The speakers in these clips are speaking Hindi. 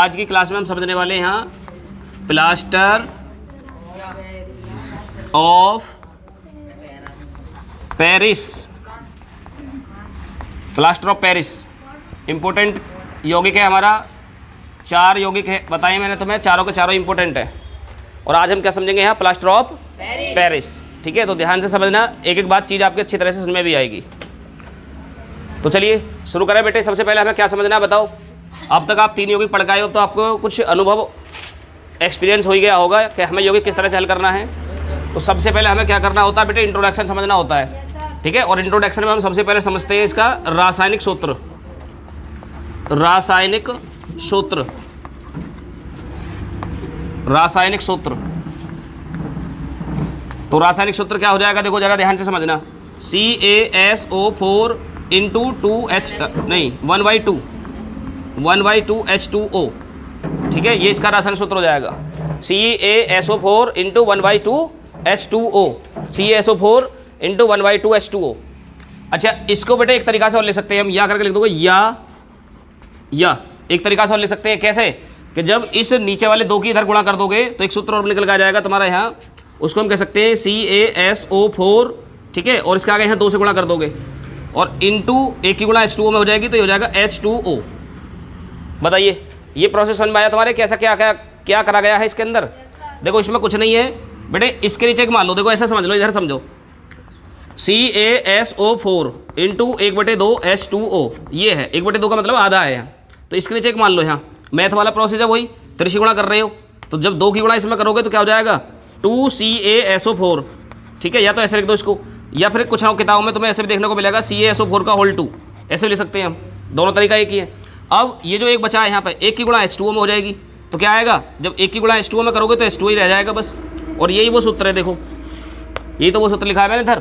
आज की क्लास में हम समझने वाले हैं यहाँ plaster of Paris. Plaster of Paris important यौगिक है हमारा, 4 यौगिक है बताए मैंने तुम्हें, चारों के चारों इंपॉर्टेंट है। और आज हम क्या समझेंगे यहाँ प्लास्टर ऑफ पेरिस। ठीक है, तो ध्यान से समझना, एक एक बात चीज़ आपकी अच्छी तरह से समझ में भी आएगी। तो चलिए शुरू करें बेटे। सबसे पहले हमें क्या समझना है बताओ। अब तक आप 3 यौगिक पढ़ के आए हो तो आपको कुछ अनुभव एक्सपीरियंस हो ही गया होगा कि हमें यौगिक किस तरह से हल करना है। तो सबसे पहले हमें क्या करना होता है बेटे, इंट्रोडक्शन समझना होता है। ठीक है, और इंट्रोडक्शन में हम सबसे पहले समझते हैं इसका रासायनिक सूत्र। रासायनिक सूत्र, रासायनिक सूत्र। तो रासायनिक सूत्र क्या हो जाएगा, देखो जरा ध्यान से समझना। CaSO4 इंटू 2H नहीं 1/2 ठीक है, ये इसका रासायनिक सूत्र हो जाएगा। CaSO4 into 1/2H2O, CaSO4 into 1/2H2O। अच्छा, इसको बेटे एक तरीका से और ले सकते हैं हम, या करके लिख दोगे या एक तरीका से और ले सकते हैं। कैसे कि जब इस नीचे वाले 2 की इधर गुणा कर दोगे तो एक सूत्र और निकल के आ जाएगा तुम्हारा यहाँ, उसको हम कह सकते हैं CaSO4। ठीक है, और इसके आगे यहाँ 2 से गुणा कर दोगे और इंटू 1 की गुणा H2O में हो जाएगी, तो ये हो जाएगा H2O। बताइए ये प्रोसेस समझ में आया तुम्हारे, कैसा क्या क्या क्या करा गया है इसके अंदर। देखो इसमें कुछ नहीं है बेटे, इसके नीचे एक मान लो, देखो ऐसा समझ लो, इधर समझो। CaSO4 इंटू 1/2 H2O, ये है 1/2 का मतलब आधा है यहाँ। तो इसके नीचे एक मान लो, यहाँ मैथ वाला प्रोसेस है वही, त्रिशी गुणा कर रहे हो, तो जब 2 की गुणा इसमें करोगे तो क्या हो जाएगा 2CaSO4। ठीक है, या तो ऐसे लिख दो इसको, या फिर कुछ किताबों में तुम्हें ऐसे भी देखने को मिलेगा CaSO4 का होल 2, ऐसे भी लिख सकते हैं हम। दोनों तरीका एक ही है। अब ये जो एक बचा है यहाँ पे, 1 की गुणा H2O में हो जाएगी, तो क्या आएगा, जब 1 की गुणा H2O में करोगे तो H2O ही रह जाएगा बस। और यही वो सूत्र है, देखो यही तो वो सूत्र लिखा है मैंने इधर।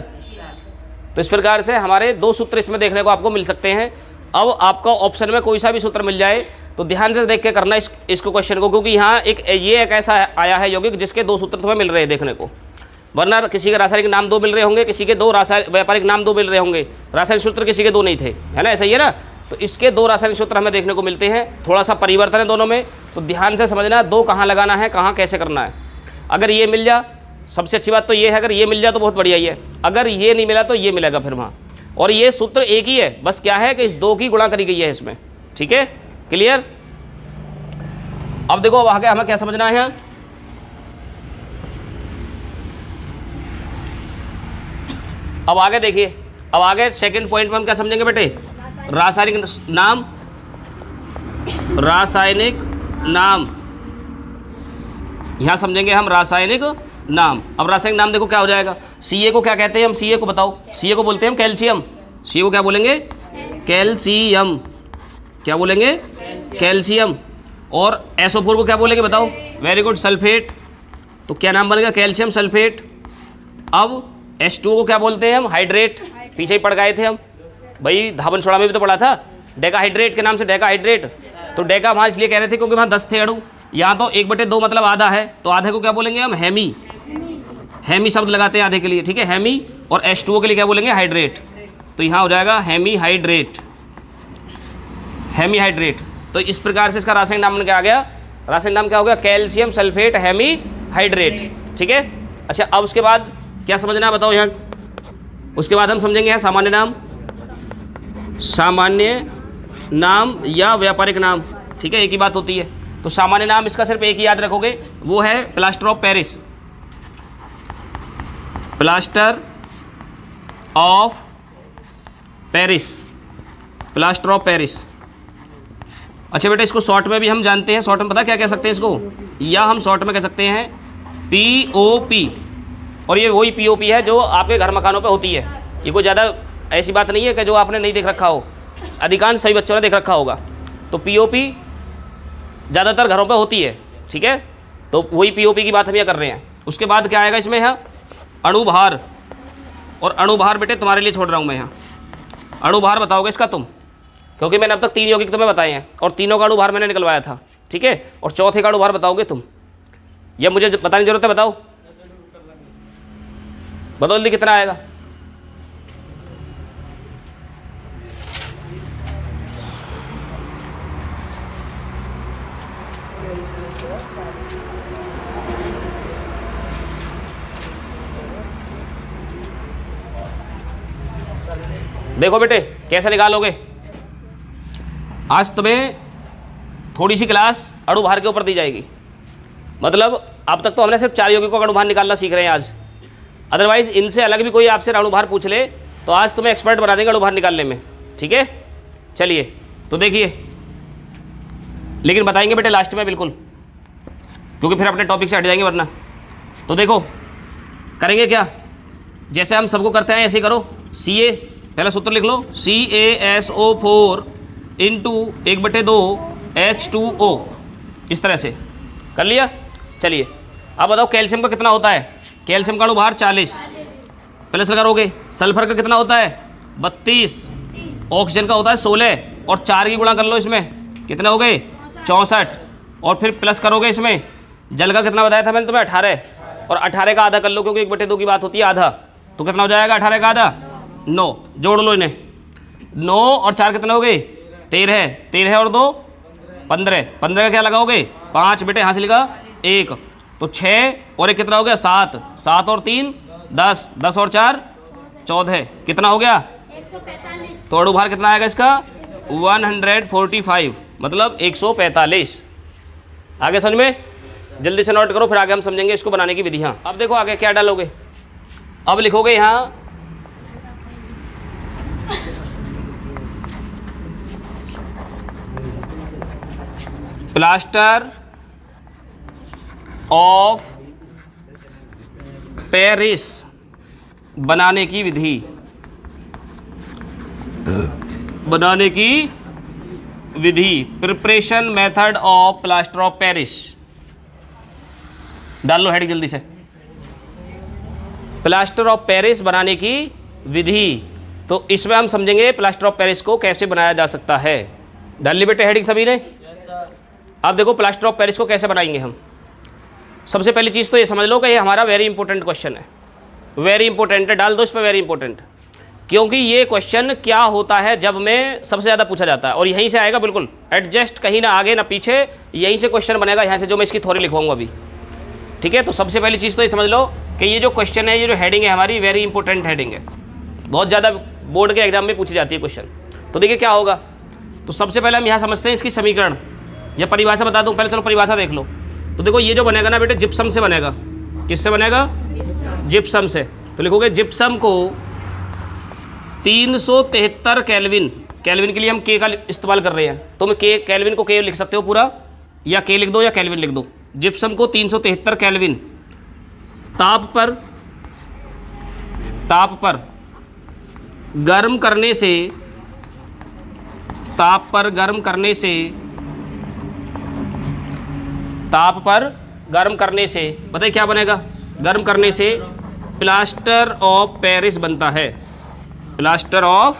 तो इस प्रकार से हमारे 2 सूत्र इसमें देखने को आपको मिल सकते हैं। अब आपका ऑप्शन में कोई सा भी सूत्र मिल जाए तो ध्यान से देख के करना इसको क्वेश्चन को, क्योंकि यहाँ एक ऐसा आया है यौगिक जिसके 2 सूत्र तुम्हें मिल रहे हैं देखने को। वरना किसी के रासायनिक नाम 2 मिल रहे होंगे, किसी के 2 व्यापारिक नाम 2 मिल रहे होंगे, रासायनिक सूत्र किसी के 2 नहीं थे, है ना, ऐसा ही है ना। तो इसके 2 रासायनिक सूत्र हमें देखने को मिलते हैं, थोड़ा सा परिवर्तन है दोनों में। तो ध्यान से समझना 2 कहाँ लगाना है, कहाँ कैसे करना है। अगर ये मिल जा, सबसे अच्छी बात तो ये है, अगर ये मिल जाए तो बहुत बढ़िया ही है। अगर ये नहीं मिला तो ये मिलेगा फिर वहाँ। और ये सूत्र एक ही है, बस क्या है कि इस 2 की गुणा करी गई है इसमें। ठीक है, क्लियर। अब देखो अब आगे हमें क्या समझना है। अब आगे देखिए, अब आगे सेकंड पॉइंट में हम क्या समझेंगे बेटे, रासायनिक नाम। रासायनिक नाम यहां समझेंगे हम, रासायनिक नाम। अब रासायनिक नाम देखो क्या हो जाएगा। Ca को क्या कहते हैं हम, Ca को बताओ। Ca को बोलते हैं हम कैल्शियम। Ca को क्या बोलेंगे, कैल्शियम। क्या बोलेंगे, कैल्शियम। और SO4 को क्या बोलेंगे बताओ, वेरी गुड, सल्फेट। तो क्या नाम बनेगा, कैल्शियम सल्फेट। अब H2O को क्या बोलते हैं हम, हाइड्रेट। पीछे ही पढ़ गए थे हम भाई, धावन छोड़ा में भी तो पढ़ा था, डेकाहाइड्रेट के नाम से डेकाहाइड्रेट। तो डेका वहाँ इसलिए कह रहे थे क्योंकि वहाँ 10 थे अणु, यहाँ तो 1/2 मतलब आधा है, तो आधे को क्या बोलेंगे हम, हेमी। हेमी शब्द लगाते हैं आधे के लिए, ठीक है, हेमी। और H2O के लिए क्या बोलेंगे, हाइड्रेट। तो यहाँ हो जाएगा हेमी हाइड्रेट, हेमी हाइड्रेट। तो इस प्रकार से इसका रासायनिक नाम क्या आ गया, रासायनिक नाम क्या हो गया, कैल्शियम सल्फेट हेमी हाइड्रेट। ठीक है। अच्छा, अब उसके बाद क्या समझना है बताओ यहाँ। उसके बाद हम समझेंगे यहाँ सामान्य नाम, सामान्य नाम या व्यापारिक नाम। ठीक है, एक ही बात होती है। तो सामान्य नाम इसका सिर्फ एक ही याद रखोगे, वो है plaster of Paris. Plaster of Paris, plaster of Paris. अच्छा बेटा, इसको शॉर्ट में भी हम जानते हैं, शॉर्ट में पता क्या कह सकते हैं इसको, या हम शॉर्ट में कह सकते हैं POP। और ये वही POP है जो आपके घर मकानों पे होती है। ये कोई ज़्यादा ऐसी बात नहीं है कि जो आपने नहीं देख रखा हो, अधिकांश सभी बच्चों ने देख रखा होगा। तो POP ज़्यादातर घरों पे होती है। ठीक है, तो वही POP की बात हम ये कर रहे हैं। उसके बाद क्या आएगा इसमें, यहाँ अणुभार। और अणुभार बेटे तुम्हारे लिए छोड़ रहा हूँ मैं यहाँ। अणुभार बताओगे इसका तुम, क्योंकि मैंने अब तक 3 यौगिक तुम्हें बताए हैं और तीनों का अणुभार मैंने निकलवाया था। ठीक है, और चौथे का अणुभार बताओगे तुम, या मुझे बताने की जरूरत है, बताओ बताओ जल्दी कितना आएगा। देखो बेटे कैसे निकालोगे। आज तुम्हें थोड़ी सी क्लास अणुभार के ऊपर दी जाएगी, मतलब अब तक तो हमने सिर्फ 4 यौगिकों का अणुभार निकालना सीख रहे हैं आज। अदरवाइज इनसे अलग भी कोई आपसे अणुभार पूछ ले तो आज तुम्हें एक्सपर्ट बना देंगे अणुभार निकालने में, ठीक है। चलिए तो देखिए, लेकिन बताएंगे बेटे लास्ट में बिल्कुल, क्योंकि फिर अपने टॉपिक से हट जाएंगे वरना। तो देखो करेंगे क्या, जैसे हम सबको करते हैं ऐसे ही करो। Ca पहला सूत्र लिख लो, CaSO4 इंटू 1/2 H2O, इस तरह से कर लिया। चलिए अब बताओ कैल्शियम का कितना होता है। कैल्शियम का अणुभार 40 प्लस करोगे। सल्फर का कितना होता है 32, ऑक्सीजन का होता है 16 और 4 की गुणा कर लो, इसमें कितने हो गए 64 और फिर प्लस करोगे इसमें। जल का कितना बताया था मैंने तुम्हें 18 और 18 का आधा कर लो क्योंकि 1/2 की बात होती है आधा, तो कितना हो जाएगा 18 का आधा 9, जोड़ लो इन्हें। 9 और 4 कितने हो गए 13, 13 और 2 15, 15 का क्या लगाओगे 5 बेटे, यहाँ से लिखा 1 तो 6 और 1 कितना हो गया 7, 7 और 3 10, 10 और 4 14, कितना हो गया 145। तो अणुभार कितना आएगा इसका 145, मतलब 145। आगे समझ में, जल्दी से नोट करो फिर आगे हम समझेंगे इसको बनाने की विधि। हाँ अब देखो आगे क्या डालोगे, अब लिखोगे यहाँ प्लास्टर ऑफ पेरिस बनाने की विधि, बनाने की विधि, preparation method of plaster of Paris. डाल लो हेडिंग जल्दी से, प्लास्टर ऑफ पेरिस बनाने की विधि। तो इसमें हम समझेंगे प्लास्टर ऑफ पेरिस को कैसे बनाया जा सकता है। डाल ली बेटे हेडिंग सभी ने। अब देखो प्लास्टर ऑफ पेरिस को कैसे बनाएंगे हम। सबसे पहली चीज़ तो ये समझ लो कि ये हमारा वेरी इंपॉर्टेंट क्वेश्चन है, वेरी इंपॉर्टेंट है, डाल दो इस पर वेरी इंपॉर्टेंट, क्योंकि ये क्वेश्चन क्या होता है जब में सबसे ज़्यादा पूछा जाता है और यहीं से आएगा बिल्कुल, एडजस्ट कहीं ना आगे ना पीछे, यहीं से क्वेश्चन बनेगा, यहाँ से जो मैं इसकी थ्योरी लिखवाऊंगा अभी, ठीक है। तो सबसे पहली चीज़ तो ये समझ लो कि ये जो क्वेश्चन है, ये जो हेडिंग है हमारी वेरी इंपॉर्टेंट हेडिंग है, बहुत ज़्यादा बोर्ड के एग्जाम में पूछी जाती है क्वेश्चन। तो देखिए क्या होगा, तो सबसे पहले हम यहाँ समझते हैं इसकी समीकरण या परिभाषा बता दूँ पहले, चलो परिभाषा देख लो। तो देखो ये जो बनेगा ना बेटे जिप्सम से बनेगा, किससे बनेगा जिप्सम से। तो लिखोगे जिप्सम को 373 केल्विन, केल्विन के लिए हम के का इस्तेमाल कर रहे हैं, तो मैं के केल्विन को के लिख सकते हो पूरा, या के लिख दो या केल्विन लिख दो। जिप्सम को 373 केल्विन ताप पर गर्म करने से, ताप पर गर्म करने से, ताप पर गर्म करने से बताइए क्या बनेगा, गर्म करने से प्लास्टर ऑफ पेरिस बनता है, प्लास्टर ऑफ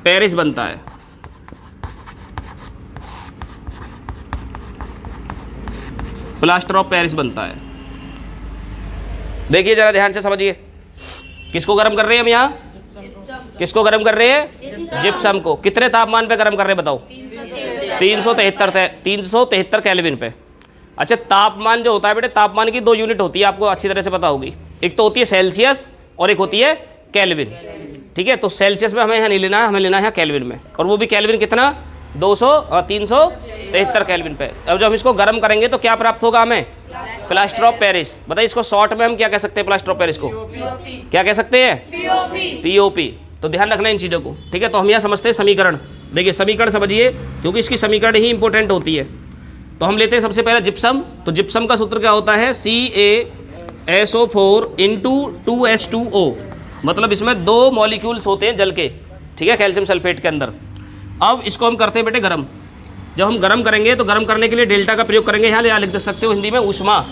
पेरिस बनता है। प्लास्टर ऑफ पेरिस बनता है। देखिए जरा ध्यान से समझिए, किसको गर्म कर रहे हैं हम यहाँ, किसको गर्म कर रहे हैं जिप्सम को। कितने तापमान पे गर्म कर रहे हैं बताओ 373 केल्विन पे। अच्छा तापमान जो होता है बेटे, तापमान की 2 यूनिट होती है, आपको अच्छी तरह से पता होगी, एक तो होती है सेल्सियस और एक होती है केल्विन, ठीक है। तो सेल्सियस में हमें यहाँ नहीं लेना है, हमें लेना है केल्विन में, और वो भी केल्विन कितना 373 केल्विन पे। अब जब हम इसको गर्म करेंगे तो क्या प्राप्त होगा हमें प्लास्टर ऑफ पेरिस। बताइए इसको शॉर्ट में हम क्या कह सकते हैं, प्लास्टर ऑफ पेरिस को क्या कह सकते हैं पीओपी। तो ध्यान रखना इन चीज़ों को, ठीक है। तो हम यहाँ समझते हैं समीकरण, देखिए समीकरण समझिए क्योंकि इसकी समीकरण ही इंपॉर्टेंट होती है। तो हम लेते हैं सबसे पहले जिप्सम। तो जिप्सम का सूत्र क्या होता है CaSO4 इंटू 2H2O, मतलब इसमें 2 मॉलिक्यूल्स होते हैं जल के, ठीक है, कैल्शियम सल्फेट के अंदर। अब इसको हम करते हैं बेटे गर्म। जब हम गर्म करेंगे तो गर्म करने के लिए डेल्टा का प्रयोग करेंगे, यहाँ लिख सकते हो हिंदी में ऊष्मा,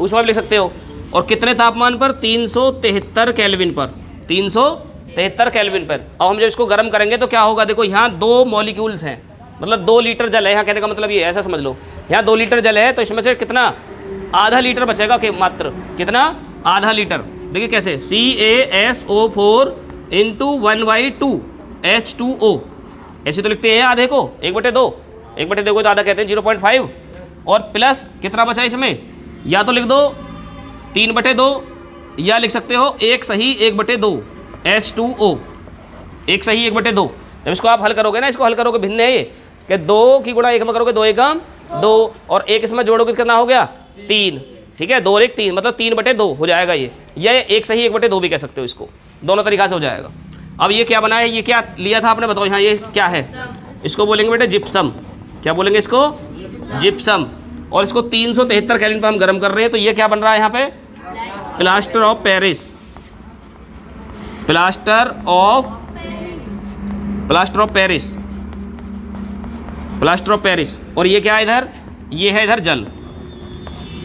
ऊष्मा भी लिख सकते हो। और कितने तापमान पर 373 केल्विन पर, 373 केल्विन पर। अब हम जब इसको गर्म करेंगे तो क्या होगा, देखो यहाँ 2 मॉलिक्यूल्स हैं, मतलब 2 लीटर जल है, यहाँ कहने का मतलब ये ऐसा समझ लो, यहाँ 2 लीटर जल है तो इसमें से कितना आधा लीटर बचेगा कि मात्र कितना आधा लीटर। देखिए कैसे CaSO4 इंटू 1/2 H2O, ऐसे तो लिखते हैं आधे को 1/2, 1/2 को तो आधा कहते हैं 0.5, और प्लस कितना बचा इसमें, या तो लिख दो 3/2 या लिख सकते हो 1 सही 1/2 H2O, एक सही 1/2। जब इसको आप हल करोगे ना, इसको हल करोगे, भिन्न है ये कि 2 की गुणा 1 में करोगे 2 एकम 2 और 1 इसमें जोड़ोगे कितना हो गया 3। ठीक है, 2 और 1 3 मतलब 3/2 हो जाएगा ये एक सही 1/2 भी कह सकते हो इसको, दोनों तरीका से हो जाएगा। अब ये क्या बना है, ये क्या लिया था आपने बताओ यहाँ, ये क्या है, इसको बोलेंगे बेटे जिप्सम। क्या बोलेंगे इसको, जिप्सम। और इसको 373 केल्विन पर हम गर्म कर रहे हैं, तो ये क्या बन रहा है यहाँ पे, plaster of Paris. Plaster of Paris, plaster of Paris. और ये क्या है इधर, ये है इधर जल।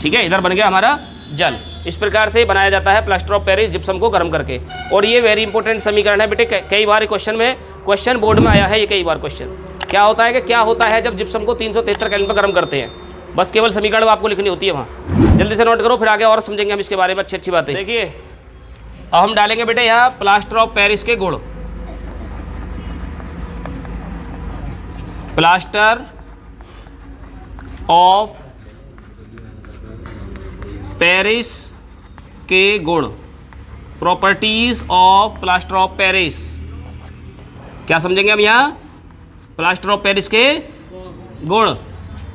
ठीक है, इधर बन गया हमारा जल। इस प्रकार से बनाया जाता है प्लास्टर ऑफ पेरिस जिप्सम को गर्म करके। और ये वेरी इंपॉर्टेंट समीकरण है बेटे, कई बार क्वेश्चन में, क्वेश्चन बोर्ड में आया है ये कई बार क्वेश्चन। क्या होता है कि क्या होता है जब जिप्सम को 373 केल्विन पर गर्म करते हैं, बस केवल समीकरण आपको लिखनी होती है वहाँ। जल्दी से नोट करो, फिर आगे और समझेंगे हम इसके बारे में अच्छी अच्छी बातें। देखिए अब हम डालेंगे बेटे यहाँ प्लास्टर ऑफ पेरिस के गुण। प्लास्टर ऑफ पेरिस के गुण, properties of plaster of Paris. क्या समझेंगे हम यहाँ, प्लास्टर ऑफ पेरिस के गुण।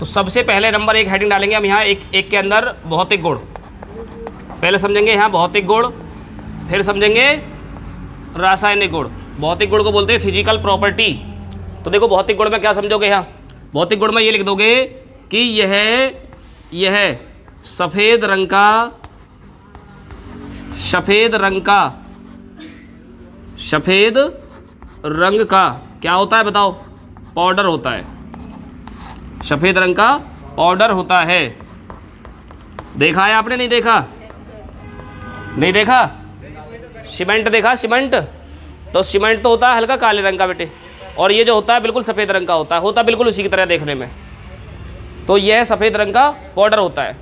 तो सबसे पहले नंबर 1 हेडिंग डालेंगे हम यहाँ एक के अंदर भौतिक गुण। पहले समझेंगे यहाँ भौतिक गुण, फिर समझेंगे रासायनिक गुण। भौतिक गुण को बोलते हैं फिजिकल प्रॉपर्टी। तो देखो भौतिक गुण में क्या समझोगे यहाँ, भौतिक गुण में ये लिख दोगे कि यह सफ़ेद रंग का क्या होता है बताओ, पाउडर होता है। सफ़ेद रंग का पाउडर होता है। देखा है आपने, नहीं देखा, नहीं देखा, सीमेंट देखा, सीमेंट तो सीमेंट तो होता है हल्का काले रंग का बेटे, और ये जो होता है बिल्कुल सफ़ेद रंग का होता है बिल्कुल उसी की तरह देखने में। तो यह सफ़ेद रंग का पाउडर होता है।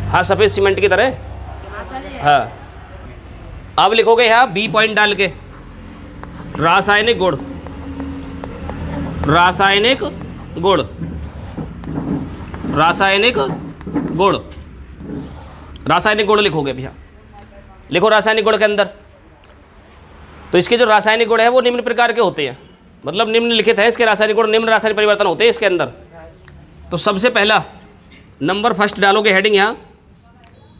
हाँ, सफ़ेद सीमेंट की तरह। हाँ, अब लिखोगे यहाँ बी पॉइंट डाल के रासायनिक गुण। रासायनिक गुण, रासायनिक गुण, रासायनिक गुण लिखोगे भैया। लिखो रासायनिक गुण के अंदर। तो इसके जो रासायनिक गुण है वो निम्न प्रकार के होते हैं, मतलब निम्नलिखित है इसके रासायनिक गुण, निम्न रासायनिक परिवर्तन होते हैं इसके अंदर। तो सबसे पहला नंबर फर्स्ट डालोगे हेडिंग यहाँ।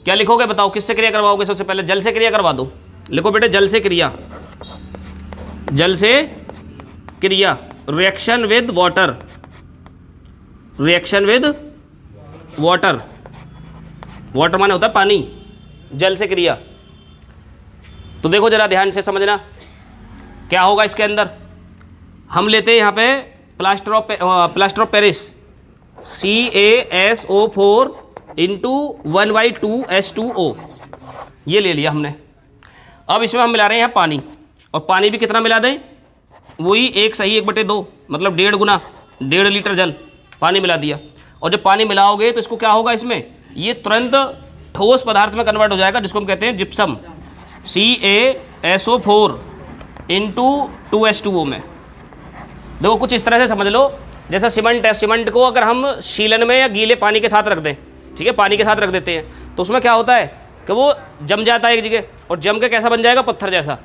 क्या लिखोगे बताओ, किससे क्रिया करवाओगे सबसे पहले, जल से क्रिया करवा दो। लिखो बेटे जल से क्रिया, जल से क्रिया, reaction with water, reaction with water, water माने होता है पानी, जल से क्रिया। तो देखो जरा ध्यान से समझना क्या होगा इसके अंदर। हम लेते हैं यहाँ पे plaster of Paris CaSO4 into 1/2H2O, ये ले लिया हमने। अब इसमें हम मिला रहे हैं यहाँ पानी, और पानी भी कितना मिला दें, वही 1 सही 1/2 मतलब 1.5 गुना 1.5 लीटर जल पानी मिला दिया। और जब पानी मिलाओगे तो इसको क्या होगा, इसमें ये तुरंत ठोस पदार्थ में कन्वर्ट हो जाएगा, जिसको हम कहते हैं जिप्सम। CaSO4 इंटू 2H2O में। देखो कुछ इस तरह से समझ लो, जैसा सीमेंट है, सीमेंट को अगर हम शीलन में या गीले पानी के साथ रख दें, ठीक है, पानी के साथ रख देते हैं, तो उसमें क्या होता है कि वो जम जाता है एक जगह, और जम के कैसा बन जाएगा, पत्थर जैसा।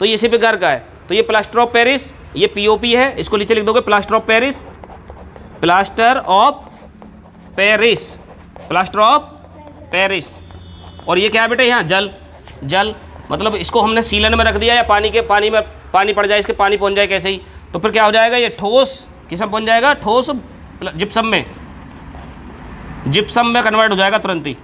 तो ये इसी प्रकार का है। तो ये प्लास्टर ऑफ पेरिस, ये POP है, इसको नीचे लिख दोगे plaster of Paris, plaster of Paris, plaster of Paris. और ये क्या है बेटे यहाँ, जल, जल मतलब इसको हमने सीलन में रख दिया, या पानी में पानी पड़ जाए, इसके पानी पहुँच जाए कैसे ही, तो फिर क्या हो जाएगा, ये ठोस किसमें पहुँच जाएगा, ठोस जिप्सम में, जिप्सम में कन्वर्ट हो जाएगा तुरंत ही।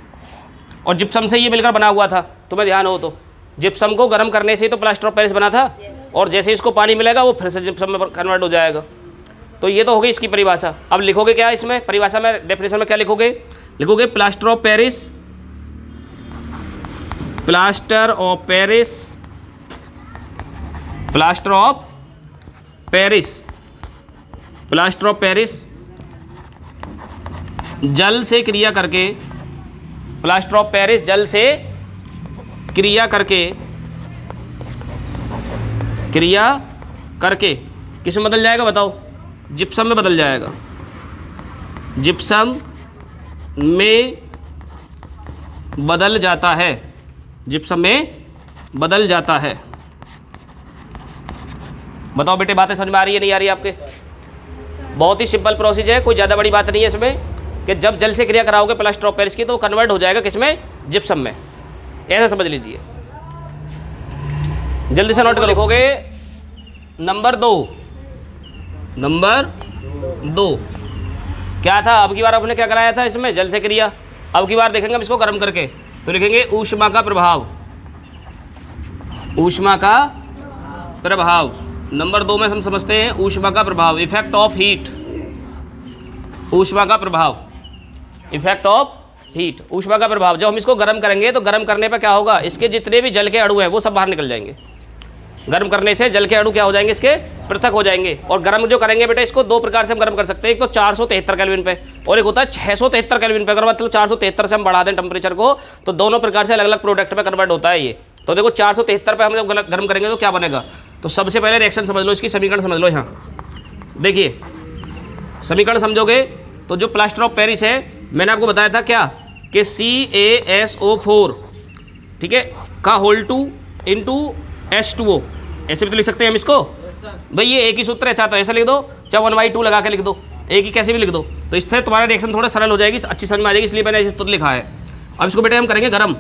और जिप्सम से ये मिलकर बना हुआ था, तुम्हें ध्यान हो तो, जिप्सम को गर्म करने से तो प्लास्टर ऑफ पेरिस बना था, और जैसे इसको पानी मिलेगा वो फिर से जिप्सम में कन्वर्ट हो जाएगा। तो ये तो हो गई इसकी परिभाषा। अब लिखोगे क्या इसमें परिभाषा में, डेफिनेशन में क्या लिखोगे, लिखोगे plaster of Paris, plaster of Paris, plaster of Paris, plaster of Paris जल से क्रिया करके, प्लास्टर ऑफ पेरिस जल से क्रिया करके किस में बदल जाएगा बताओ, जिप्सम में बदल जाएगा, जिप्सम में बदल जाता है, जिप्सम में बदल जाता है। बताओ बेटे, बातें समझ में आ रही है नहीं आ रही है आपके? बहुत ही सिंपल प्रोसेस है, कोई ज़्यादा बड़ी बात नहीं है इसमें, कि जब जल से क्रिया कराओगे प्लास्टर ऑफ पेरिस की तो कन्वर्ट हो जाएगा किसमें? जिप्सम में। ऐसा समझ लीजिए, जल्दी से नोट कर लिखोगे। नंबर 2, नंबर 2 क्या था? अब की बार आपने क्या कराया था इसमें? जल से क्रिया। अब की बार देखेंगे हम इसको गर्म करके, तो लिखेंगे ऊष्मा का प्रभाव, ऊष्मा का प्रभाव। नंबर 2 में हम समझते हैं ऊष्मा का प्रभाव, इफेक्ट ऑफ हीट, ऊष्मा का प्रभाव, इफेक्ट ऑफ हीट, ऊष्मा का प्रभाव। जब हम इसको गर्म करेंगे तो गर्म करने पर क्या होगा? इसके जितने भी जल के अणु हैं वो सब बाहर निकल जाएंगे। गर्म करने से जल के अणु क्या हो जाएंगे? इसके पृथक हो जाएंगे। और गर्म जो करेंगे बेटा, इसको 2 प्रकार से हम गर्म कर सकते हैं। एक तो 473 केल्विन पे, और एक होता है 673 केल्विन पे। अगर मतलब 473 से हम बढ़ा दें टेम्परेचर को, तो दोनों प्रकार से अलग अलग प्रोडक्ट में कन्वर्ट होता है ये। तो देखो 473 पे हम जब गर्म करेंगे तो क्या बनेगा? तो सबसे पहले रिएक्शन समझ लो, इसकी समीकरण समझ लो। यहाँ देखिए समीकरण समझोगे तो जो प्लास्टर ऑफ पेरिस है, मैंने आपको बताया था क्या, कि CaSO4, ठीक है, का होल 2 इंटू H2O, ऐसे भी तो लिख सकते हैं हम इसको। भाई ये एक ही सूत्र है, चाहे तो ऐसा लिख दो, चाहे 1/2 लगा के लिख दो, एक ही कैसे भी लिख दो, तो इससे तुम्हारा रिएक्शन थोड़ा सरल हो जाएगी, अच्छी समझ में आ जाएगी, इसलिए मैंने इस सूत्र लिखा है। अब इसको बेटे हम करेंगे गर्म,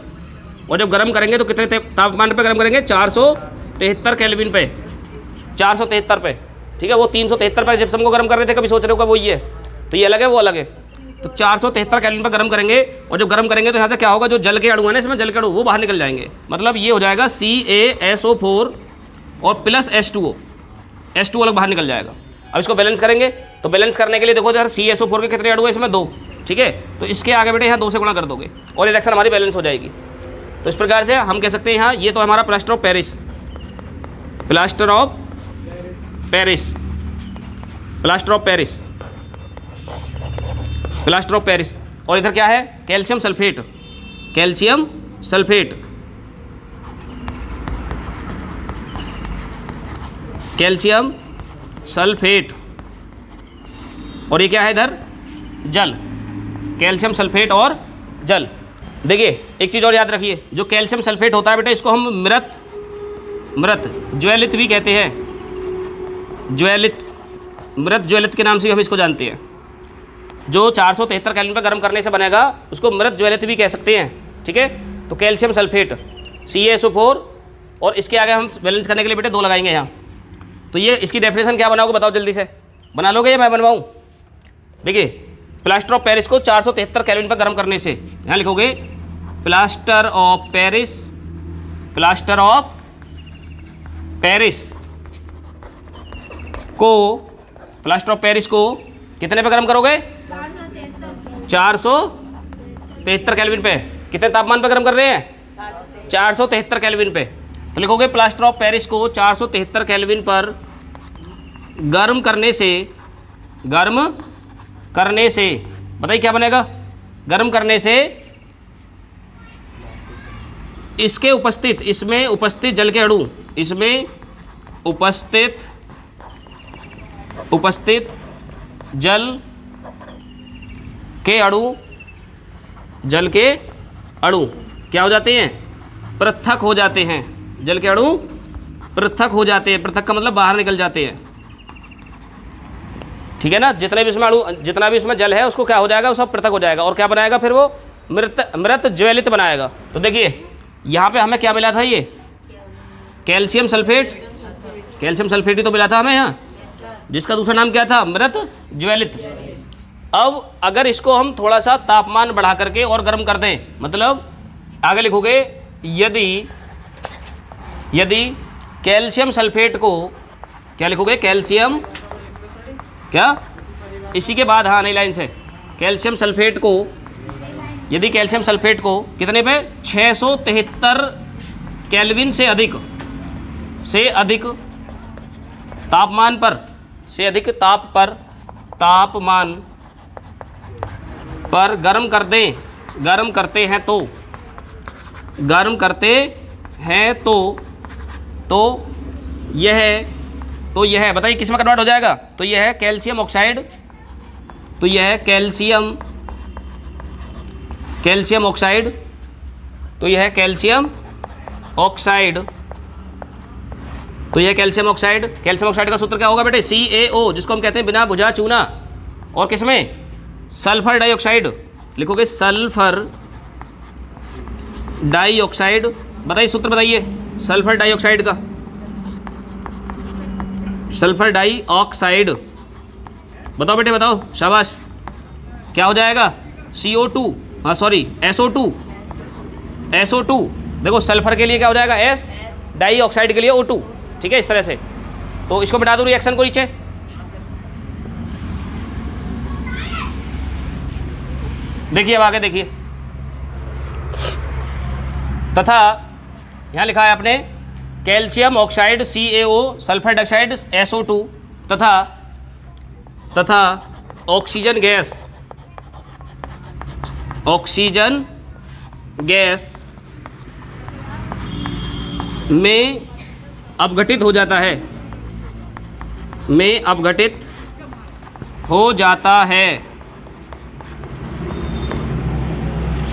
और जब गर्म करेंगे तो कितने तापमान पे गर्म करेंगे? 473 केल्विन पे, 473 पे, ठीक है। वो 373 पे जिप्सम को गर्म कर रहे थे, कभी सोच रहे हो क्या वही है? तो ये अलग है, वो अलग है। तो 473 केल्विन पर गर्म करेंगे, और जब गर्म करेंगे तो यहाँ से क्या होगा? जो जल के अणु है ना इसमें, जल के अणु वो बाहर निकल जाएंगे। मतलब ये हो जाएगा CaSO4 और प्लस H2O अलग बाहर निकल जाएगा। अब इसको बैलेंस करेंगे, तो बैलेंस करने के लिए देखो यार CaSO4 के कितने अणु है इसमें? 2, ठीक है। तो इसके आगे बेटे यहाँ 2 से गुणा कर दोगे और रिएक्शन हमारी बैलेंस हो जाएगी। तो इस प्रकार से हम कह सकते हैं यहाँ ये तो हमारा plaster of Paris, plaster of Paris, plaster of Paris, plaster of Paris. और इधर क्या है? Calcium sulphate, calcium sulphate, calcium sulphate. और ये क्या है इधर? जल, कैल्शियम सल्फेट और जल। देखिए एक चीज़ और याद रखिए, जो कैल्शियम सल्फेट होता है बेटा, इसको हम मृत ज्वलित भी कहते हैं, ज्वलित, मृत ज्वलित के नाम से भी हम इसको जानते हैं। जो 473 केल्विन पर गर्म करने से बनेगा उसको मृत ज्वलित भी कह सकते हैं, ठीक है। तो कैल्शियम सल्फेट CaSO4, और इसके आगे हम बैलेंस करने के लिए बेटे 2 लगाएंगे यहाँ। तो ये इसकी डेफिनेशन क्या बनाओगे बताओ जल्दी से, बना लोगे या मैं बनवाऊँ? देखिए प्लास्टर ऑफ पेरिस को 473 केल्विन पर गर्म करने से, यहाँ लिखोगे plaster of Paris, plaster of Paris को, प्लास्टर ऑफ पेरिस को कितने पे गर्म करोगे? 473 केल्विन पे। कितने तापमान पे गर्म कर रहे हैं? 473 केल्विन पे। तो लिखोगे प्लास्टर ऑफ पेरिस को 473 केल्विन पर गर्म करने से, गर्म करने से, बताइए क्या बनेगा? गर्म करने से इसके उपस्थित, इसमें उपस्थित जल के अणु, इसमें उपस्थित जल के अणु, जल के अणु क्या हो जाते हैं? पृथक हो जाते हैं। जल के अणु पृथक हो जाते हैं, पृथक का मतलब बाहर निकल जाते हैं, ठीक है ना। जितने भी इसमें अणु, जितना भी इसमें जल है उसको क्या हो जाएगा? वो सब पृथक हो जाएगा, और क्या बनाएगा फिर? वो मृत ज्वलित बनाएगा। तो देखिए यहाँ पे हमें क्या मिला था? ये कैल्शियम सल्फेट, कैल्शियम सल्फेट ही तो मिला था हमें यहाँ, जिसका दूसरा नाम क्या था? मृत ज्वलित। अब अगर इसको हम थोड़ा सा तापमान बढ़ा करके और गर्म कर दें, मतलब आगे लिखोगे यदि कैल्शियम सल्फेट को, क्या लिखोगे? कैल्शियम, क्या इसी के बाद, हाँ नई लाइन से, कैल्शियम सल्फेट को, यदि कैल्शियम सल्फेट को कितने पे? 673 केल्विन से अधिक तापमान पर, से अधिक तापमान पर गर्म कर दें, गर्म करते हैं तो यह बताइए किस में कन्वर्ट हो जाएगा? तो यह है कैल्शियम ऑक्साइड, तो यह है कैल्शियम ऑक्साइड, तो यह है कैल्शियम ऑक्साइड, तो ये कैल्शियम ऑक्साइड। कैल्शियम ऑक्साइड का सूत्र क्या होगा बेटे? CaO, जिसको हम कहते हैं बिना बुझा चूना। और किसमें? Sulphur dioxide. लिखोगे सल्फर डाइऑक्साइड। बताइए सूत्र बताइए सल्फर डाइऑक्साइड का। सल्फर डाइऑक्साइड बताओ बेटे बताओ, शाबाश। क्या हो जाएगा? CO2, हाँ सॉरी SO2। SO2 देखो सल्फर के लिए क्या हो जाएगा? S, डाइऑक्साइड के लिए O2। ठीक है, इस तरह से। तो इसको बिठा दूँ रिएक्शन को नीचे। देखिए अब आगे देखिए, तथा यहाँ लिखा है आपने calcium oxide CaO, sulphur dioxide SO2 तथा ऑक्सीजन गैस में अपघटित हो जाता है।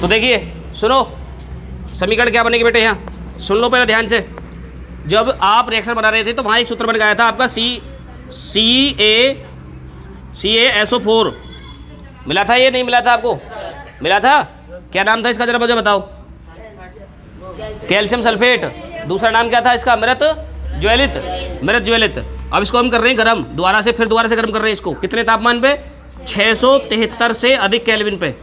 तो देखिए सुनो, समीकरण क्या बनेगी बेटे? यहाँ सुन लो पहले ध्यान से। जब आप रिएक्शन बना रहे थे तो वहाँ एक सूत्र बन गया था आपका CaSO4 मिला था, ये नहीं मिला था आपको? मिला था। क्या नाम था इसका जरा मुझे बताओ? Calcium sulphate. दूसरा नाम क्या था इसका? मृत ज्वलित। अब इसको हम कर रहे हैं गरम, दोबारा से गरम कर रहे हैं इसको। कितने तापमान पे? 673 से अधिक केल्विन पे।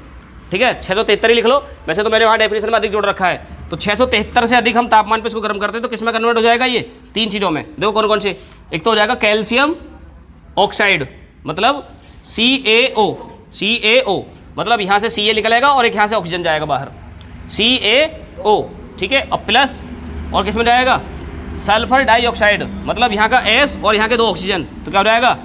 ठीक है, 673 ही लिख लो। वैसे तो मेरे वहाँ डेफिनेशन में अधिक जोड़ रखा है। तो 673 से अधिक हम तापमान पे इसको गर्म करते हैं तो किस में कन्वर्ट हो जाएगा? ये 3 चीज़ों में। देखो कौन कौन से। एक तो हो जाएगा कैल्शियम ऑक्साइड, मतलब CaO मतलब यहाँ से Ca निकलेगा और एक यहाँ से ऑक्सीजन जाएगा बाहर, CaO। ठीक है, अब प्लस और किस में जाएगा? सल्फर डाइऑक्साइड, मतलब यहाँ का S और यहाँ के 2 ऑक्सीजन, तो क्या हो जाएगा?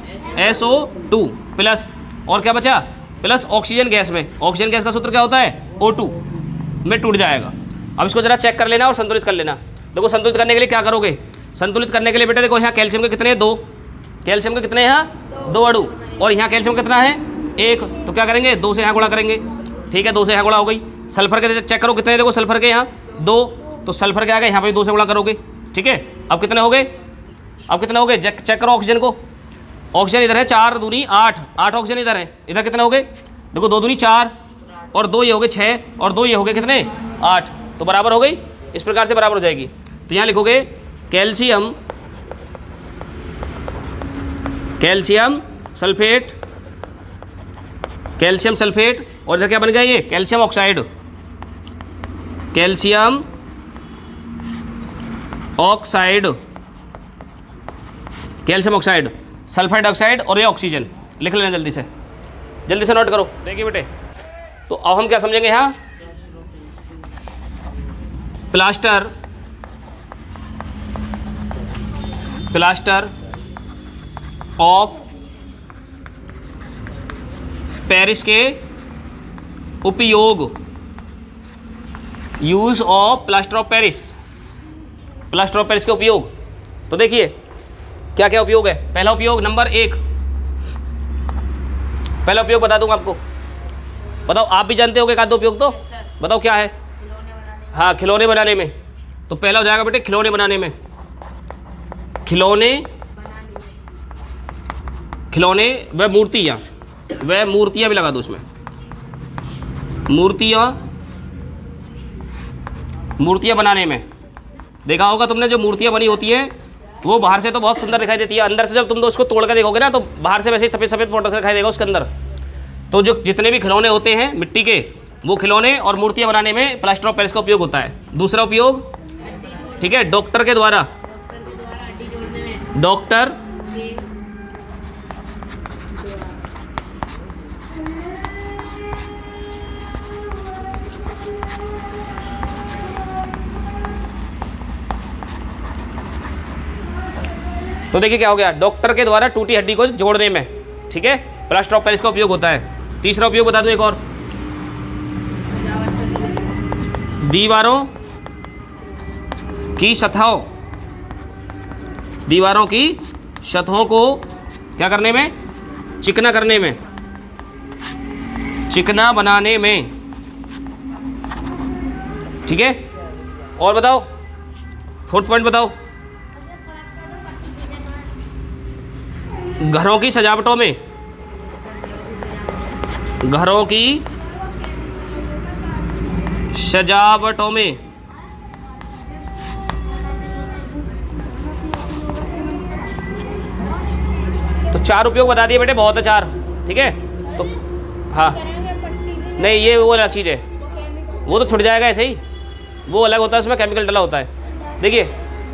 SO2 प्लस और क्या बचा? प्लस ऑक्सीजन गैस में। ऑक्सीजन गैस का सूत्र क्या होता है? O2 में टूट जाएगा। अब इसको जरा चेक कर लेना और संतुलित कर लेना। देखो संतुलित करने के लिए क्या करोगे? संतुलित करने के लिए बेटे देखो यहाँ कैल्शियम के कितने हैं? 2। कैल्शियम के कितने हैं? यहाँ 2 अणु। और यहाँ कैल्शियम कितना है? 1। तो क्या करेंगे? 2 से यहाँ गुणा करेंगे। ठीक है, 2 से यहाँ गुणा हो गई। सल्फर के चेक करो कितने? देखो सल्फर के यहाँ 2, तो सल्फर के आ गए यहाँ पे 2 से गुणा करोगे। ठीक है, अब कितने हो गए? चेक करो ऑक्सीजन को। ऑक्सीजन इधर है 4 दूनी 8 ऑक्सीजन इधर है। इधर कितने हो गए? देखो 2 दूनी 4 और 2 ये हो गए 6 और 2 ये हो गए कितने? 8। तो बराबर हो गई, इस प्रकार से बराबर हो जाएगी। तो यहाँ लिखोगे कैल्शियम सल्फेट और इधर क्या बन गया? ये कैल्शियम ऑक्साइड। सल्फर डाइऑक्साइड और ये ऑक्सीजन। लिख लेना जल्दी से नोट करो। देखिए बेटे, तो अब हम क्या समझेंगे यहाँ? प्लास्टर ऑफ पेरिस के उपयोग, use of plaster of Paris के उपयोग। तो देखिए क्या क्या उपयोग है। पहला उपयोग नंबर 1, पहला उपयोग बता दूंगा आपको। बताओ, आप भी जानते होगे का दो उपयोग, तो बताओ क्या है? हाँ, खिलौने बनाने में। तो पहला हो जाएगा बेटे खिलौने बनाने में। खिलौने व मूर्तियाँ भी लगा दो उसमें। मूर्तियाँ बनाने में देखा होगा तुमने, जो मूर्तियाँ बनी होती है वो बाहर से तो बहुत सुंदर दिखाई देती है, अंदर से जब तुम उसको तोड़ कर देखोगे ना तो बाहर से वैसे ही सफ़ेद सफ़ेद फोटो से दिखाई देगा उसके अंदर। तो जो जितने भी खिलौने होते हैं मिट्टी के, वो खिलौने और मूर्तियाँ बनाने में प्लास्टर ऑफ पेरिस का उपयोग होता है। दूसरा उपयोग, ठीक है, डॉक्टर के द्वारा तो देखिए क्या हो गया, डॉक्टर के द्वारा टूटी हड्डी को जोड़ने में, ठीक है, प्लास्टर ऑफ पेरिस का उपयोग होता है। तीसरा उपयोग बता दूं एक और, दीवारों की सतहों को क्या करने में, चिकना करने में, चिकना बनाने में, ठीक है। और बताओ, फोर्थ पॉइंट बताओ, घरों की सजावटों में, घरों की सजावटों में तो 4 उपयोग बता दिए बेटे, बहुत है 4, ठीक है। तो हाँ नहीं, ये वो अलग चीज़ है, वो तो छुट जाएगा ऐसे ही, वो अलग होता है, उसमें केमिकल डला होता है। देखिए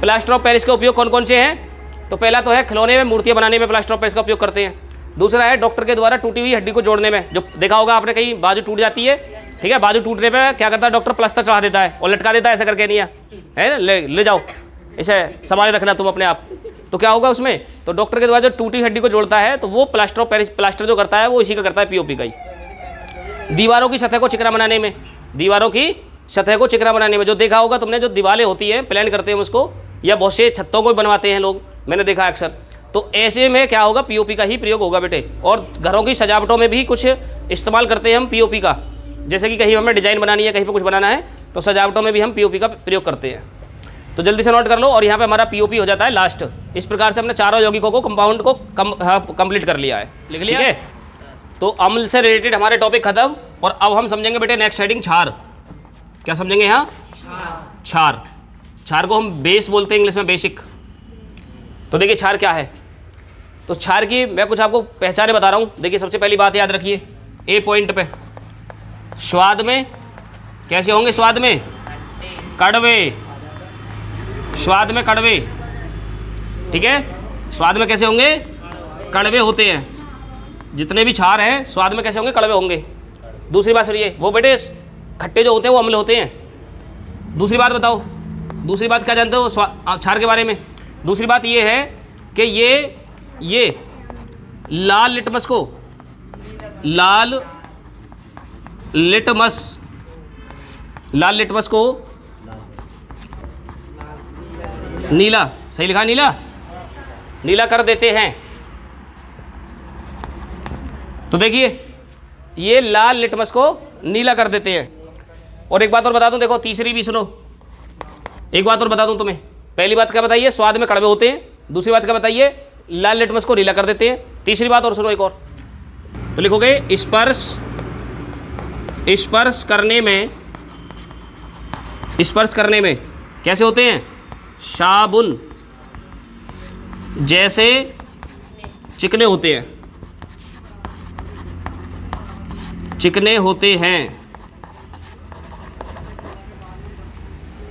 प्लास्टर ऑफ पेरिस के उपयोग कौन कौन से हैं? तो पहला तो है खिलौने में, मूर्तियाँ बनाने में प्लास्टर ऑफ पेरिस का उपयोग करते हैं। दूसरा है डॉक्टर के द्वारा टूटी हुई हड्डी को जोड़ने में, जो देखा होगा आपने कहीं बाजू टूट जाती है, ठीक है, बाजू टूटने पे क्या करता है डॉक्टर, प्लास्टर चढ़ा देता है और लटका देता है ऐसा करके, नहीं है ना, ले जाओ इसे संभाल रखना तुम अपने आप। तो क्या होगा उसमें, तो डॉक्टर के द्वारा जो टूटी हड्डी को जोड़ता है तो वो प्लास्टर ऑफ पेरिस, प्लास्टर जो करता है वो इसी का करता है, पीओपी का ही। दीवारों की सतह को चिकना बनाने में, दीवारों की सतह को चिकना बनाने में, जो देखा होगा तुमने, जो दीवारें होती हैं प्लान करते हैं उसको, या बहुत से छतों को बनवाते हैं लोग, मैंने देखा अक्सर। तो ऐसे में क्या होगा, पीओपी का ही प्रयोग होगा बेटे। और घरों की सजावटों में भी कुछ इस्तेमाल करते हैं हम पीओपी का, जैसे कि कहीं हमें डिजाइन बनानी है, कहीं पे कुछ बनाना है, तो सजावटों में भी हम पीओपी का प्रयोग करते हैं। तो जल्दी से नोट कर लो, और यहाँ पे हमारा पीओपी हो जाता है लास्ट। इस प्रकार से हमने चारों यौगिकों को, कंपाउंड को कंप्लीट कर लिया है, लिख लिया है। तो अम्ल से रिलेटेड हमारे टॉपिक खत्म, और अब हम समझेंगे बेटे नेक्स्ट हेडिंग क्षार। क्या समझेंगे यहाँ? क्षार। क्षार को हम बेस बोलते हैं इंग्लिश में, बेसिक। तो देखिए क्षार क्या है, तो क्षार की मैं कुछ आपको पहचाने बता रहा हूँ। देखिए सबसे पहली बात याद रखिए, ए पॉइंट पे, स्वाद में कैसे होंगे, स्वाद में कड़वे, स्वाद में कड़वे, ठीक है, स्वाद में कैसे होंगे, कड़वे होते हैं। जितने भी क्षार हैं स्वाद में कैसे होंगे, कड़वे होंगे। दूसरी बात सुनिए, वो बेटे खट्टे जो होते हैं वो अम्ल होते हैं। दूसरी बात बताओ, दूसरी बात क्या जानते हो क्षार के बारे में? दूसरी बात ये है कि ये लाल लिटमस को, लाल लिटमस को नीला, सही लिखा, नीला कर देते हैं। तो देखिए ये लाल लिटमस को नीला कर देते हैं। और एक बात और बता दूं, देखो तीसरी भी सुनो, एक बात और बता दूं तुम्हें। पहली बात क्या बताइए, स्वाद में कड़वे होते हैं। दूसरी बात क्या बताइए, लाल लिटमस को नीला कर देते हैं। तीसरी बात और सुनो एक और, तो लिखोगे स्पर्श करने में कैसे होते हैं, साबुन जैसे चिकने होते हैं, चिकने होते हैं,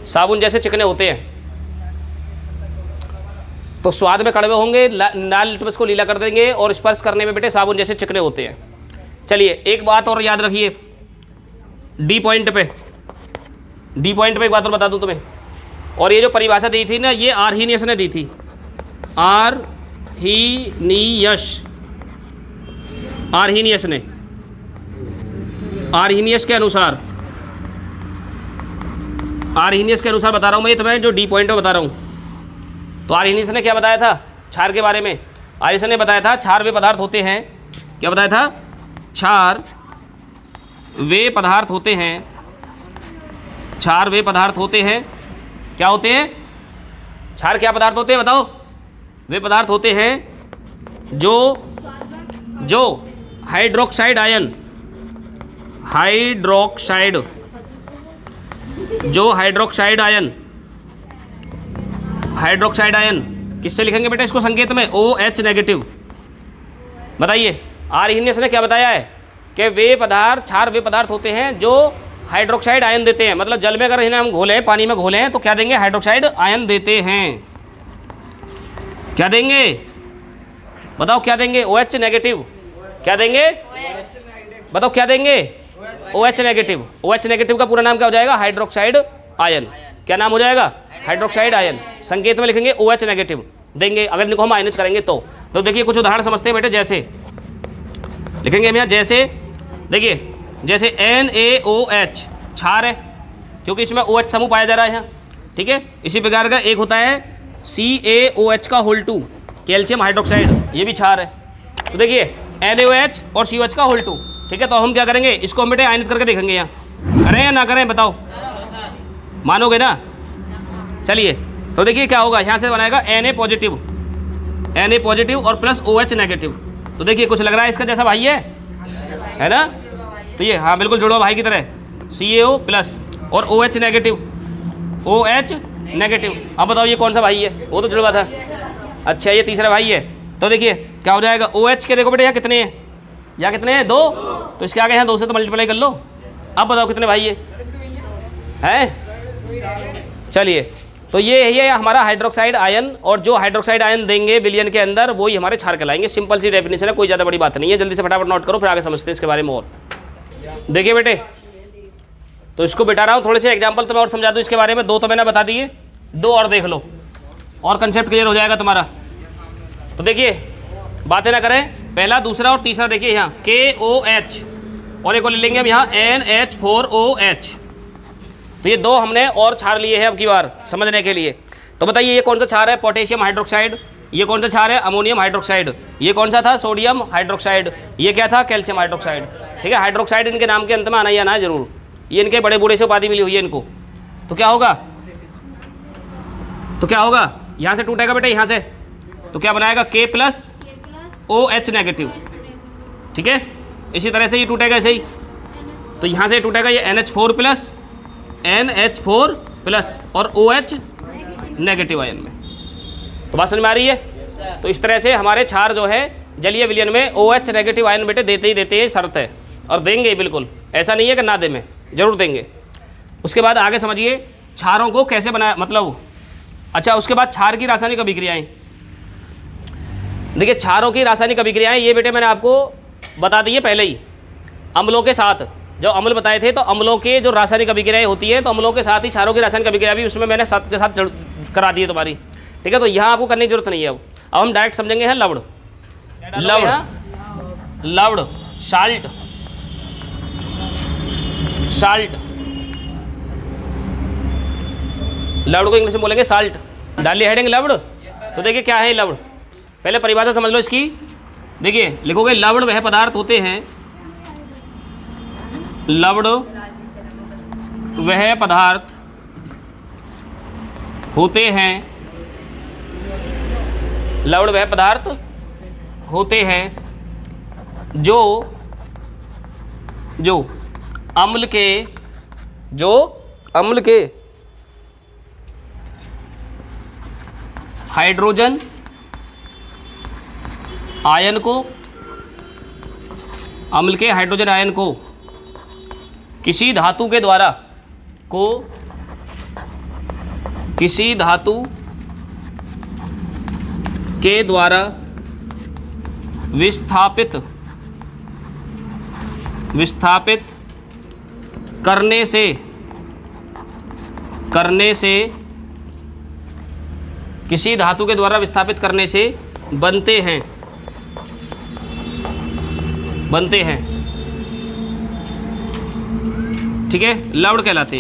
साबुन जैसे चिकने होते हैं। तो स्वाद में कड़वे होंगे, लाल लिटमस को नीला कर देंगे, और स्पर्श करने में बेटे साबुन जैसे चिकने होते हैं। चलिए एक बात और याद रखिए, डी पॉइंट पे एक बात और बता दूं तुम्हें। और ये जो परिभाषा दी थी ना, ये आर्हीनियस ने दी थी, आर्हीनियस ने, आर्हीनियस के अनुसार बता रहा हूँ मैं तुम्हें, जो डी पॉइंट पे बता रहा हूँ। तो आर्हीनियस ने क्या बताया था क्षार के बारे में? आर्हीनियस ने बताया था क्षार वे पदार्थ होते हैं, क्या बताया था, क्षार वे पदार्थ होते हैं, क्षार वे पदार्थ होते हैं, क्या होते हैं, क्षार क्या पदार्थ होते हैं बताओ? वे पदार्थ होते हैं जो हाइड्रोक्साइड आयन, हाइड्रोक्साइड आयन किससे लिखेंगे बेटा इसको संकेत में? OH negative. बताइए आर्हीनियस ने क्या बताया है कि वे पदार्थ, क्षार वे पदार्थ होते हैं जो हाइड्रोक्साइड आयन देते हैं। मतलब जल में अगर इन्हें हम घोलें, पानी में घोलें, तो क्या देंगे, हाइड्रोक्साइड आयन देते हैं। क्या देंगे बताओ, क्या देंगे? OH negative. क्या देंगे बताओ, क्या देंगे? OH negative. OH नेगेटिव का पूरा नाम क्या हो जाएगा? Hydroxide ion. क्या नाम हो जाएगा? Hydroxide ion. संकेत में लिखेंगे OH नेगेटिव देंगे अगर इनको हम आयनित करेंगे तो। देखिए कुछ उदाहरण समझते हैं बेटे, जैसे लिखेंगे हम यहाँ, जैसे देखिए, जैसे NaOH क्षार है, क्योंकि इसमें OH समूह पाया जा रहा है यहाँ, ठीक है। इसी प्रकार का एक होता है CaOH का होल 2, कैल्शियम हाइड्रोक्साइड, ये भी क्षार है। तो देखिए NaOH और COH का होल 2, ठीक है। तो हम क्या करेंगे, इसको हम बेटे आयनित करके देखेंगे यहाँ, करें या ना करें बताओ, मानोगे ना? चलिए तो देखिए क्या होगा, यहाँ से बनाएगा Na पॉजिटिव, Na पॉजिटिव और प्लस OH नेगेटिव। तो देखिए कुछ लग रहा है इसका जैसा भाई है ना। तो ये हाँ बिल्कुल जुड़वा भाई की तरह CaO प्लस और OH नेगेटिव, OH नेगेटिव। अब बताओ ये कौन सा भाई है, वो तो जुड़वा था। अच्छा ये तीसरा भाई है। तो देखिए क्या हो जाएगा, OH के देखो बेटे यहाँ कितने हैं, यहाँ कितने हैं 2, तो इसके आगे यहाँ 2 से तो मल्टीप्लाई कर लो। अब बताओ कितने भाई है। चलिए तो ये है हमारा हाइड्रोक्साइड आयन, और जो हाइड्रोक्साइड आयन देंगे विलयन के अंदर वही हमारे क्षार कहलाएंगे। सिंपल सी डेफिनेशन है, कोई ज़्यादा बड़ी बात नहीं है। जल्दी से फटाफट नोट करो, फिर आगे समझते हैं इसके बारे में। और देखिए बेटे, तो इसको बिठा रहा हूँ, थोड़े से एग्जाम्पल तो मैं और समझा दूँ इसके बारे में। 2 तो मैंने बता दिए, 2 और देख लो और कंसेप्ट क्लियर हो जाएगा तुम्हारा। तो देखिए बातें ना करें, पहला दूसरा और तीसरा देखिए यहाँ KOH, और एक और ले लेंगे हम यहाँ NH4OH। तो ये 2 हमने और क्षार लिए हैं अब की बार समझने के लिए। तो बताइए ये कौन सा क्षार है, पोटेशियम हाइड्रोक्साइड। ये कौन सा क्षार है, अमोनियम हाइड्रोक्साइड। ये कौन सा था, सोडियम हाइड्रोक्साइड। ये क्या था, कैल्शियम हाइड्रोक्साइड। ठीक है, हाइड्रोक्साइड इनके नाम के अंत में आना ही आना है जरूर। ये इनके बड़े बूढ़े से उपाधि मिली हुई है इनको। तो क्या होगा, यहाँ से टूटेगा बेटे, यहाँ से तो क्या बनाएगा K प्लस OH नेगेटिव। ठीक है, इसी तरह से ये टूटेगा ऐसे ही। तो यहाँ से टूटेगा ये NH4 प्लस और OH नेगेटिव आयन में। तो बात समझ में आ रही है। तो इस तरह से हमारे क्षार जो है जलीय विलयन में OH नेगेटिव आयन बेटे देते ही देते हैं, शर्त है, और देंगे बिल्कुल, ऐसा नहीं है कि ना दे, में जरूर देंगे। उसके बाद आगे समझिए क्षारों को कैसे बनाया, मतलब अच्छा उसके बाद क्षार की रासायनिक अभिक्रियाएं। देखिए क्षारों की रासायनिक अभिक्रियाएं ये बेटे मैंने आपको बता दी है पहले ही। अम्लों के साथ जो अम्ल बताए थे, तो अम्लों के जो रासायनिक अभिक्रियाएं होती है, तो अम्लों के साथ ही क्षारों की रासायनिक अभिक्रिया भी उसमें मैंने साथ के साथ करा दी है तुम्हारी। ठीक है, तो यहाँ आपको करने की जरूरत नहीं है। अब हम डायरेक्ट समझेंगे हैं लवण, लवण साल्ट, लवण को इंग्लिश में बोलेंगे साल्ट। डालिए हेडिंग लवण। तो देखिए क्या है लवण, पहले परिभाषा समझ लो इसकी। देखिए लिखोगे लवण वह पदार्थ होते हैं, लवण वह पदार्थ होते हैं, लवण वह पदार्थ होते हैं जो अम्ल के हाइड्रोजन आयन को, अम्ल के हाइड्रोजन आयन को किसी धातु के द्वारा विस्थापित करने से किसी धातु के द्वारा विस्थापित करने से बनते हैं ठीक है, लवण कहलाते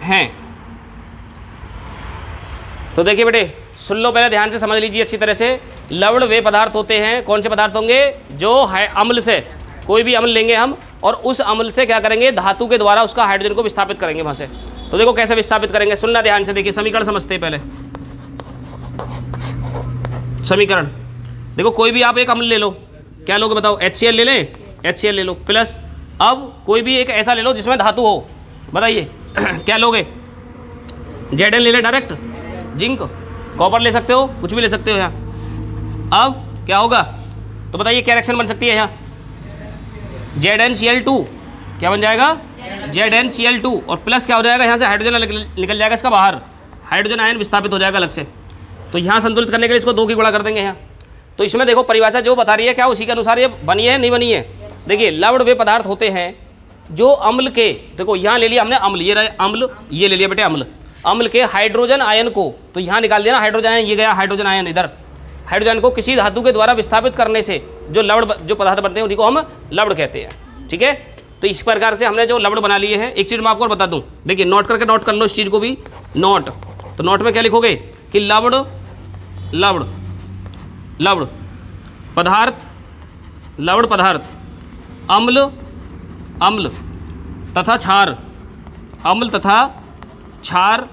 हैं। तो देखिए बेटे सुन लो, पहले ध्यान से समझ लीजिए अच्छी तरह से। लवण वे पदार्थ होते हैं, कौन से पदार्थ होंगे, जो है अम्ल से, कोई भी अम्ल लेंगे हम और उस अम्ल से क्या करेंगे, धातु के द्वारा उसका हाइड्रोजन को विस्थापित करेंगे वहां से। तो देखो कैसे विस्थापित करेंगे, सुनना ध्यान से। देखिए समीकरण समझते हैं पहले। समीकरण देखो, कोई भी आप एक अम्ल ले लो, क्या लोगे बताओ, HCl ले लें, HCl ले लो प्लस, अब कोई भी एक ऐसा ले लो जिसमें धातु हो, बताइए क्या लोगे, Zn ले लें डायरेक्ट, जिंक, कॉपर ले सकते हो, कुछ भी ले सकते हो यहाँ। अब क्या होगा, तो बताइए क्या रिएक्शन बन सकती है यहाँ, ZnCl2 क्या बन जाएगा, ZnCl2, और प्लस क्या हो जाएगा, यहाँ से हाइड्रोजन निकल जाएगा इसका बाहर, हाइड्रोजन आयन विस्थापित हो जाएगा अलग से। तो यहाँ संतुलित करने के लिए इसको 2 की गुणा कर देंगे यहाँ। तो इसमें देखो परिभाषा जो बता रही है क्या उसी के अनुसार ये बनी है नहीं बनी है। देखिए लवण वे पदार्थ होते हैं जो अम्ल के, देखो यहाँ ले लिया हमने अम्ल, ये रहे अम्ल, ये ले लिया बेटे अम्ल, अम्ल के हाइड्रोजन आयन को, तो यहाँ निकाल दिया ना हाइड्रोजन आयन, ये गया हाइड्रोजन आयन इधर, हाइड्रोजन को किसी धातु के द्वारा विस्थापित करने से जो लवण जो पदार्थ बनते हैं उन्हीं को हम लवण कहते हैं। ठीक है, तो इस प्रकार से हमने जो लवण बना लिए हैं। एक चीज़ मैं आपको और बता दूं, देखिए नोट करके नोट कर लो इस चीज़ को भी, नोट। तो नोट में क्या लिखोगे कि लवण पदार्थ, लवण पदार्थ, अम्ल तथा क्षार, अम्ल तथा क्षार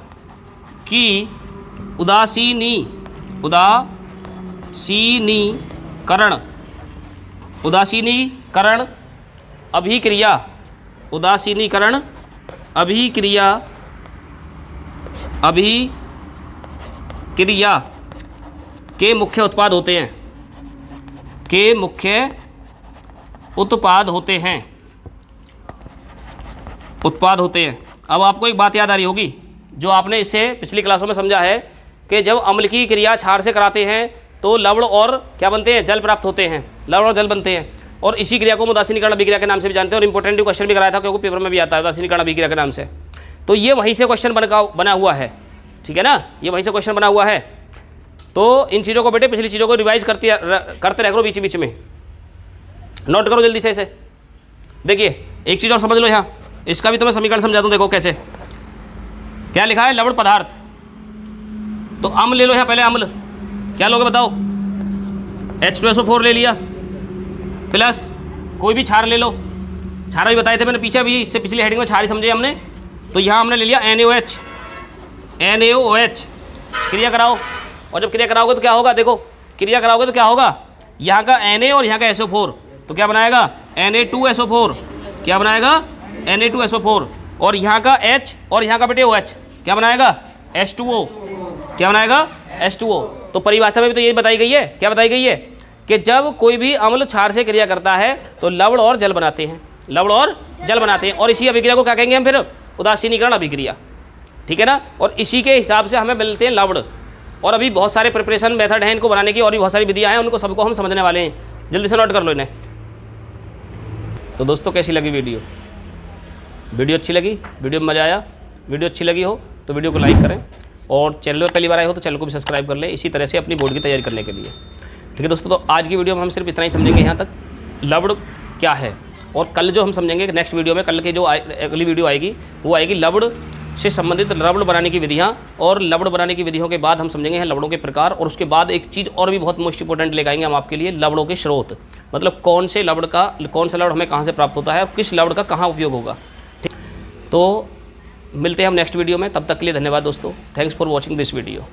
की उदासीनीकरण अभिक्रिया के मुख्य उत्पाद होते हैं। अब आपको एक बात याद आ रही होगी जो आपने इससे पिछली क्लासों में समझा है कि जब अम्ल की क्रिया क्षार से कराते हैं तो लवण और क्या बनते हैं, जल प्राप्त होते हैं, लवण और जल बनते हैं। और इसी क्रिया को उदासीनीकरण अभिक्रिया के नाम से भी जानते हैं और इंपॉर्टेंट क्वेश्चन भी कराया था क्योंकि पेपर में भी आता है उदासीनीकरण अभिक्रिया के नाम से। तो ये वहीं से क्वेश्चन बना हुआ है, ठीक है ना, ये वहीं से क्वेश्चन बना हुआ है। तो इन चीज़ों को बेटे पिछली चीज़ों को रिवाइज करते रह करो, बीच में नोट करो जल्दी से इसे। देखिए एक चीज़ और समझ लो, यहाँ इसका भी तो मैं समीकरण समझा दूँ। देखो कैसे, क्या लिखा है, लवण पदार्थ। तो अम्ल ले लो यहाँ, पहले अम्ल क्या लोगे बताओ, H2SO4 ले लिया, प्लस कोई भी क्षार ले लो, क्षार भी बताए थे मैंने पीछे भी, इससे पिछली हेडिंग में क्षार ही समझे हमने। तो यहाँ हमने ले लिया NaOH, क्रिया कराओ। और जब क्रिया कराओगे तो क्या होगा, देखो क्रिया कराओगे तो क्या होगा, यहाँ का Na और यहाँ का SO4, तो क्या बनाएगा Na2SO4, क्या बनाएगा Na2SO4, और यहाँ का H और यहाँ का बेटे OH क्या बनाएगा H2O, क्या बनाएगा H2O। तो परिभाषा में भी तो ये बताई गई है, क्या बताई गई है कि जब कोई भी अम्ल क्षार से क्रिया करता है तो लवण और जल बनाते हैं, और इसी अभिक्रिया को क्या कहेंगे हम फिर, उदासीनीकरण अभिक्रिया, ठीक है ना। और इसी के हिसाब से हमें मिलते हैं लवण। और अभी बहुत सारे प्रिपरेशन मेथड हैं इनको बनाने की, और भी बहुत सारी विधियाँ हैं, उनको सबको हम समझने वाले हैं, जल्दी से नोट कर लो इन्हें। तो दोस्तों कैसी लगी वीडियो अच्छी लगी, वीडियो में मज़ा आया, वीडियो अच्छी लगी हो तो वीडियो को लाइक करें, और चैनल पर पहली बार आए हो तो चैनल को भी सब्सक्राइब कर लें, इसी तरह से अपनी बोर्ड की तैयारी करने के लिए, ठीक है दोस्तों। तो आज की वीडियो में हम सिर्फ इतना ही समझेंगे यहाँ तक, लवण क्या है। और कल जो हम समझेंगे नेक्स्ट वीडियो में, कल की जो अगली वीडियो आएगी वो आएगी लवण से संबंधित लवण बनाने की विधियाँ, और लवण बनाने की विधियों के बाद हम समझेंगे हैं लवणों के प्रकार। और उसके बाद एक चीज़ और भी बहुत मोस्ट इंपॉर्टेंट लेकर आएंगे हम आपके लिए, लवणों के स्रोत, मतलब कौन सा लवण हमें कहाँ से प्राप्त होता है और किस लवण का कहाँ उपयोग होगा, ठीक। तो मिलते हैं हम नेक्स्ट वीडियो में, तब तक के लिए धन्यवाद दोस्तों, thanks for watching this video.